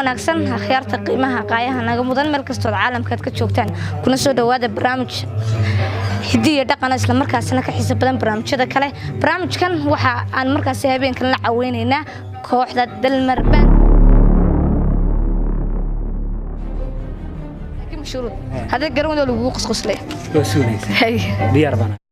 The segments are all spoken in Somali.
wanaagsan akhyaarta qiimaha qaayaha naga mudan meel kastoo caalamka ka joogtaan kuna soo dhawaada barnaamij hidiyo dhaqan isla markaasna ka xiiso badan barnaamijyada kale barnaamijkan waxa aan markaas habeenkan la caweyneynaa kooxda Dalmar Band laakiin shuruud hada garoon lagu qosqoslay hay diyaar bana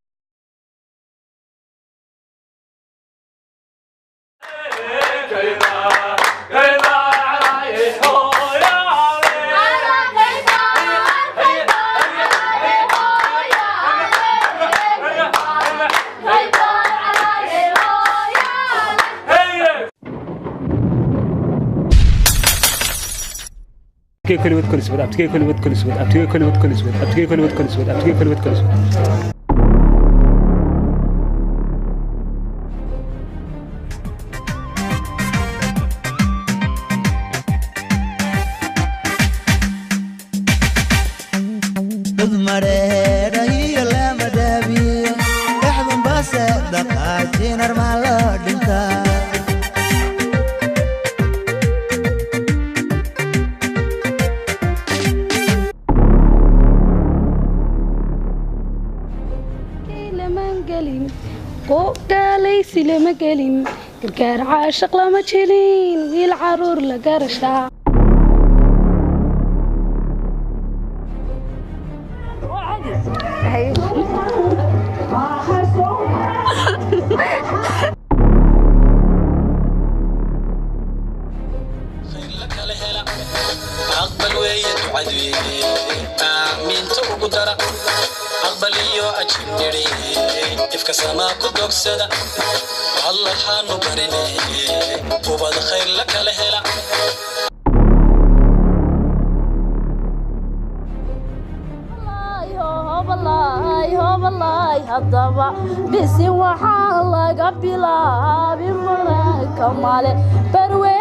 كلمة كل سود أبتكي كلمة كل سود أبتكي كلمة كل سود أبتكي كلمة كل سود أبتكي كلمة كل سود Marera هي لا مدابي احضن بس دقاتين ارمالو دنتا قاليسي لما قالين كركار عاشق لما تشيلين والعرور لقرشا أقبل ويد عدوي آمين تقدر أقبل يو أجيب دري إفك سما كدوك سدا الله حانو بريني وبعد خير لك لهلا والله هضبا بس وحال قبلا بمرك ماله بروي